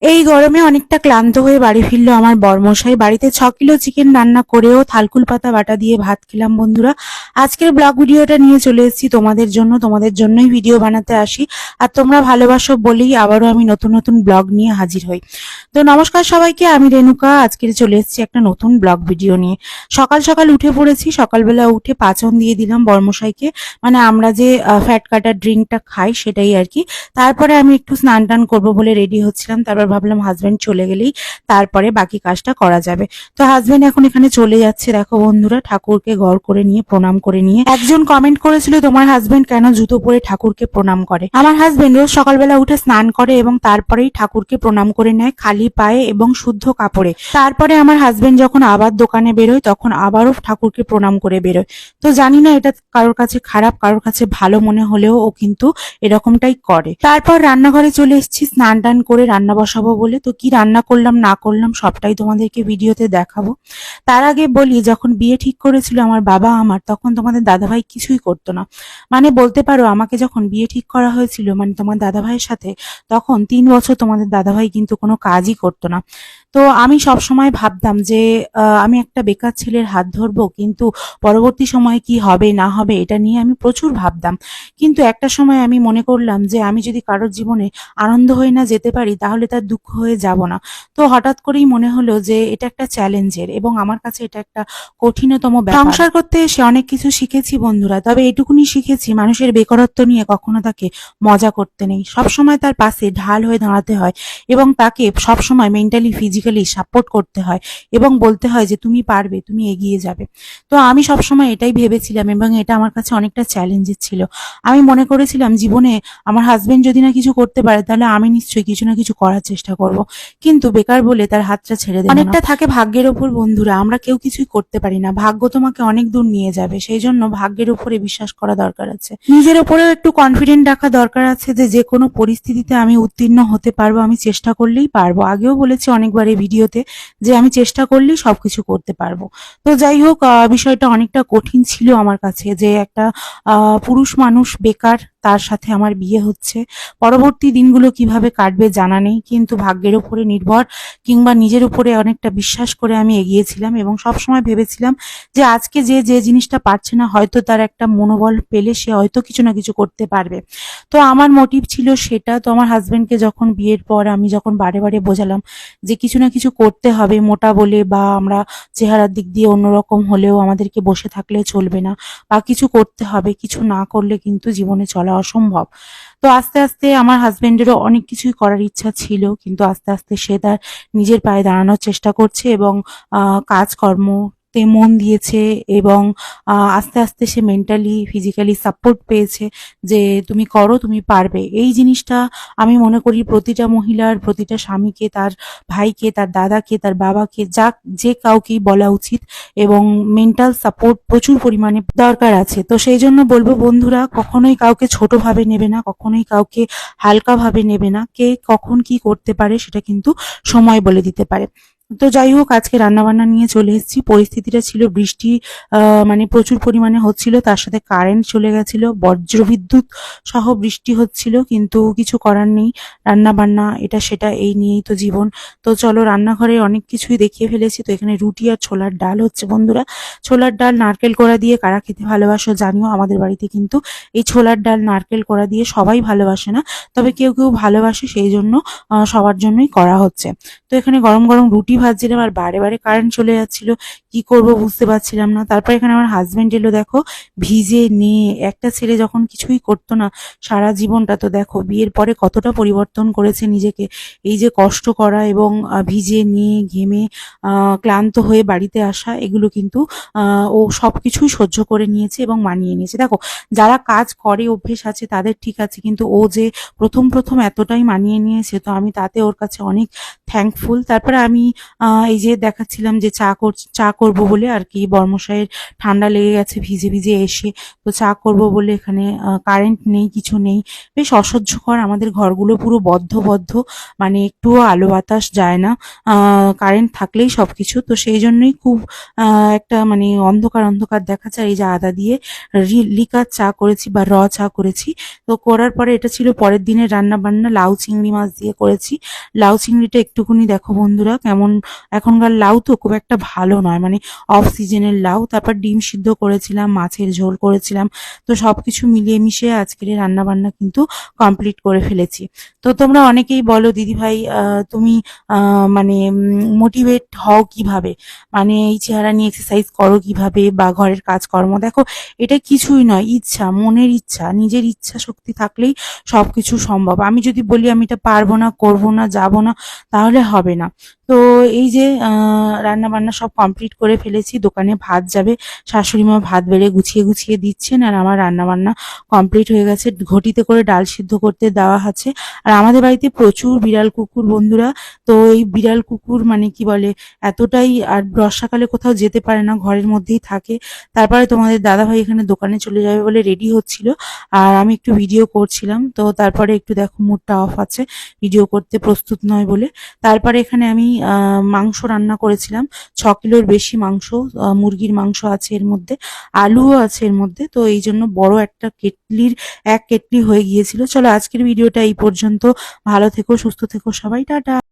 এই গরমে অনেকটা ক্লান্ত হয়ে বাড়ি ফিরলো আমার বরমশাই। বাড়িতে 6 কিলো চিকেন রান্না করেও থালকুল পাতা বাটা দিয়ে ভাত খেলাম বন্ধুরা। আজকের ব্লগ ভিডিওটা নিয়ে চলে এসেছি তোমাদের জন্য, তোমাদের জন্যই ভিডিও বানাতে আসি। আর তোমরা ভালোবাসো বলেই আবারও আমি নতুন নতুন ব্লগ নিয়ে হাজির হই। তো নমস্কার সবাইকে, আমি রেণুকা। আজকে চলে এসেছি একটা নতুন ব্লগ ভিডিও নিয়ে। সকাল সকাল উঠে পড়েছি। সকালবেলা উঠে পাচন দিয়ে দিলাম বরমশাইকে, মানে আমরা যে ফ্যাট কাটার ড্রিঙ্কটা খাই সেটাই আর কি। তারপরে আমি একটু স্নান টান করবো বলে রেডি হচ্ছিলাম। তারপর ভাবলাম হাজবেন্ড চলে গেলেই তারপরে বাকি কাজটা করা যাবে। তো হাজবেন্ড এখন এখানে চলে যাচ্ছে। দেখো বন্ধুরা, ঠাকুরকে ঘর করে নিয়ে প্রণাম করে নিয়ে। একজন কমেন্ট করেছিল, তোমার হাজবেন্ড কেন জুতো পরে ঠাকুরকে প্রণাম করে? আমার হাজবেন্ড রোজ সকালবেলা উঠে স্নান করে এবং তারপরেই ঠাকুরকে প্রণাম করে নেয় খালি পায়ে এবং শুদ্ধ কাপড়ে। তারপরে আমার হাজবেন্ড যখন আবার দোকানে বেরোয় তখন আবারও ঠাকুরকে প্রণাম করে বেরোয়। তো জানি না এটা কারোর কাছে খারাপ, কারোর কাছে ভালো মনে হলেও ও কিন্তু এরকমটাই করে। তারপর রান্নাঘরে চলে এসেছি স্নান টান করে রান্না বসাবো বলে। তো কি রান্না করলাম না করলাম সবটাই তোমাদেরকে ভিডিওতে দেখাবো। তার আগে বলি, যখন বিয়ে ঠিক করেছিল আমার বাবা আমার, তখন তোমাদের দাদাভাই কিছুই করতো না। মানে বলতে পারো আমাকে যখন বিয়ে ঠিক করা হয়েছিল, মানে তোমার দাদাভাইয়ের সাথে, তখন 3 বছর তোমাদের দাদাভাই কিন্তু কোনো কাজই করতো না। তো আমি সব সময় ভাবতাম যে আমি একটা বেকার ছেলের হাত ধরবো, কিন্তু পরবর্তী সময়ে কি হবে না হবে এটা নিয়ে আমি প্রচুর ভাবতাম। কিন্তু একটা সময় আমি মনে করলাম যে আমি যদি কারোর জীবনে আনন্দ হয়ে না যেতে পারি তাহলে তার দুঃখ হয়ে যাব না। তো হঠাৎ করেই মনে হলো যে এটা একটা চ্যালেঞ্জের, এবং আমার কাছে এটা একটা কঠিনতম ব্যাপার। সংসার করতে এসে অনেক কিছু শিখেছি বন্ধুরা, তবে এটুকুনি শিখেছি মানুষের বেকারত্ব নিয়ে কখনো তাকে মজা করতে নেই। সবসময় তার পাশে ঢাল হয়ে দাঁড়াতে হয় এবং তাকে সবসময় মেন্টালি ফিজিক্যালি সাপোর্ট করতে হয় এবং বলতে হয় যে তুমি পারবে, তুমি এগিয়ে যাবে। তো আমি সবসময় এটাই ভেবেছিলাম এবং এটা আমার কাছে অনেকটা চ্যালেঞ্জের ছিল। আমি মনে করেছিলাম জীবনে আমার হাজবেন্ড যদি না কিছু করতে পারে তাহলে আমি নিশ্চয়ই কিছু না কিছু করার চেষ্টা করব। কিন্তু বেকার বলে তার হাতটা ছেড়ে দেব না। অনেকটা থাকে ভাগ্যের ওপর বন্ধুরা, আমরা কেউ কিছুই করতে পারি না। ভাগ্য তোমাকে অনেক দূর নিয়ে যাবে, সেই জন্য ভাগ্যের উপরে বিশ্বাস করা দরকার আছে। নিজের ওপরেও একটু কনফিডেন্ট রাখা দরকার আছে যে যে কোনো পরিস্থিতিতে আমি উত্তীর্ণ হতে পারবো, আমি চেষ্টা করলেই পারবো। আগেও বলেছি অনেকবার এই ভিডিওতে যে আমি চেষ্টা করলেই সবকিছু করতে পারবো। তো যাই হোক, বিষয়টা অনেকটা কঠিন ছিল আমার কাছে যে একটা পুরুষ মানুষ বেকার, তার সাথে আমার বিয়ে হচ্ছে। পরবর্তী দিনগুলো কিভাবে কাটবে জানা নেই, কিন্তু ভাগ্যের উপরে নির্ভর কিংবা নিজের উপরে অনেকটা বিশ্বাস করে আমি এগিয়েছিলাম এবং সবসময় ভেবেছিলাম যে আজকে যে যে জিনিসটা পারছে না, হয়তো তার একটা মনোবল পেলে সে হয়তো কিছু না কিছু করতে পারবে। তো আমার মোটিভ ছিল সেটা। তো আমার হাজবেন্ডকে যখন বিয়ের পর আমি যখন বারে বারে বোঝালাম যে কিছু না কিছু করতে হবে, মোটা বলে বা আমরা চেহারার দিক দিয়ে অন্যরকম হলেও আমাদেরকে বসে থাকলে চলবে না, বা কিছু করতে হবে, কিছু না করলে কিন্তু জীবনে চলা অসম্ভব। তো আস্তে আস্তে আমার হাজবেন্ডেরও অনেক কিছুই করার ইচ্ছা ছিল, কিন্তু আস্তে আস্তে সে তার নিজের পায়ে দাঁড়ানোর চেষ্টা করছে এবং কাজকর্ম তে মন দিয়েছে এবং আস্তে আস্তে সে মেন্টালি ফিজিক্যালি সাপোর্ট পেয়েছে যে তুমি করো, তুমি পারবে। এই জিনিসটা আমি মনে করি প্রতিটা মহিলার, প্রতিটা স্বামীকে, তার ভাইকে, তার দাদাকে, তার বাবাকে, যে কাউকেই বলা উচিত, এবং মেন্টাল সাপোর্ট প্রচুর পরিমাণে দরকার আছে। তো সেই জন্য বলবো বন্ধুরা, কখনোই কাউকে ছোট ভাবে নেবে না, কখনোই কাউকে হালকা ভাবে নেবে না। কে কখন কি করতে পারে সেটা কিন্তু সময় বলে দিতে পারে। তো যাই হোক, আজকে রান্নাবান্না নিয়ে চলে এসেছি। পরিস্থিতিটা ছিল বৃষ্টি মানে প্রচুর পরিমাণে হচ্ছিল, তার সাথে কারেন্ট চলে গেছিল, বজ্রবিদ্যুৎ সহ বৃষ্টি হচ্ছিল, কিন্তু কিছু করার নেই। রান্নাবান্না এটা সেটা এই নিয়েই তো জীবন। তো চলো, রান্নাঘরে অনেক কিছুই দেখিয়ে ফেলেছি। তো এখানে রুটি আর ছোলার ডাল হচ্ছে বন্ধুরা। ছোলার ডাল নারকেল কোড়া দিয়ে কারা খেতে ভালোবাসো জানিও। আমাদের বাড়িতে কিন্তু এই ছোলার ডাল নারকেল কোড়া দিয়ে সবাই ভালোবাসে না, তবে কেউ কেউ ভালোবাসে, সেই জন্য সবার জন্যই করা হচ্ছে। তো এখানে গরম গরম রুটি ভাজছিলাম আর বারে বারে কারেন্ট চলে যাচ্ছিল, কি করব বুঝতে পারছিলাম না। তারপর এখানে আমার হাজবেন্ড এলো, দেখো ভিজে নিয়ে। একটা ছেলে যখন কিছুই করতো না সারা জীবনটা, তো দেখো বিয়ের পরে কতটা পরিবর্তন করেছে নিজেকে। এই যে কষ্ট করা এবং ভিজে নিয়ে ঘেমে ক্লান্ত হয়ে বাড়িতে আসা, এগুলো কিন্তু ও সবকিছুই সহ্য করে নিয়েছে এবং মানিয়ে নিয়েছে। দেখো, যারা কাজ করে অভ্যেস আছে তাদের ঠিক আছে, কিন্তু ও যে প্রথম প্রথম এতটাই মানিয়ে নিয়েছে, তো আমি তাতে ওর কাছে অনেক থ্যাঙ্কফুল। তারপরে আমি এই যে দেখাচ্ছিলাম যে চা করব বলে আর কি, বর্মশাইয়ের ঠান্ডা লেগে গেছে ভিজে ভিজে এসে। তো চা করব বলে এখানে কারেন্ট নেই, কিছু নেই, বেশ অসহ্যকর। আমাদের ঘরগুলো পুরো বদ্ধ বদ্ধ, মানে একটুও আলো বাতাস যায় না, কারেন্ট থাকলেই সবকিছু। তো সেই জন্যই খুব একটা মানে অন্ধকার অন্ধকার দেখাচ্ছে। আর এই যে আদা দিয়ে লিকার চা করেছি বা চা করেছি। তো করার পরে এটা ছিল পরের দিনের রান্না বান্না, লাউ চিংড়ি মাছ দিয়ে করেছি। লাউ চিংড়িটা একটুকুনি দেখো বন্ধুরা কেমন, এখনকার লাউ তো খুব একটা ভালো নয়, মানে অফ সিজনের লাউ। তারপর ডিম সিদ্ধ করেছিলাম, মাছের ঝোল করেছিলাম। তো সবকিছু মিলিয়ে মিশিয়ে আজকের রান্না বান্না কিন্তু কমপ্লিট করে ফেলেছি। তো তোমরা অনেকেই বলো দিদি ভাই তুমি মানে মোটিভেট হও কিভাবে, মানে এই চেহারা নিয়ে এক্সারসাইজ করো কিভাবে বা ঘরের কাজকর্ম। দেখো, এটা কিছুই নয়, ইচ্ছা, মনের ইচ্ছা, নিজের ইচ্ছা শক্তি থাকলেই সবকিছু সম্ভব। আমি যদি বলি আমি এটা পারবো না, করবো না, যাবো না, তাহলে হবে না। তো এই যে রান্না বান্না সব কমপ্লিট করে ফেলেছি, দোকানে ভাত যাবে, শাশুড়ি মা ভাত বেড়ে গুছিয়ে গুছিয়ে দিচ্ছেন, আর আমার রান্না বান্না কমপ্লিট হয়ে গেছে। ঘটিতে করে ডাল সিদ্ধ করতে দেওয়া আছে। আর আমাদের বাড়িতে প্রচুর বিড়াল কুকুর বন্ধুরা। তো এই বিড়াল কুকুর মানে কি বলে, এতটাই, আর বর্ষাকালে কোথাও যেতে পারে না, ঘরের মধ্যেই থাকে। তারপরে তোমাদের দাদাভাই এখানে দোকানে চলে যাবে বলে রেডি হচ্ছিল, আর আমি একটু ভিডিও করছিলাম। তো তারপরে একটু দেখো মুডটা অফ আছে, ভিডিও করতে প্রস্তুত নয় বলে। তারপরে এখানে আমি মাংস রান্না করেছিলাম, 6 কিলোর বেশি মাংস, মুরগির মাংস আছে এর মধ্যে, আলুও আছে এর মধ্যে। তো এই জন্য বড় একটা কেটলির 1 কেটলি হয়ে গিয়েছিল। চলো আজকের ভিডিওটা এই পর্যন্ত। ভালো থেকো, সুস্থ থেকো সবাই, টাটা।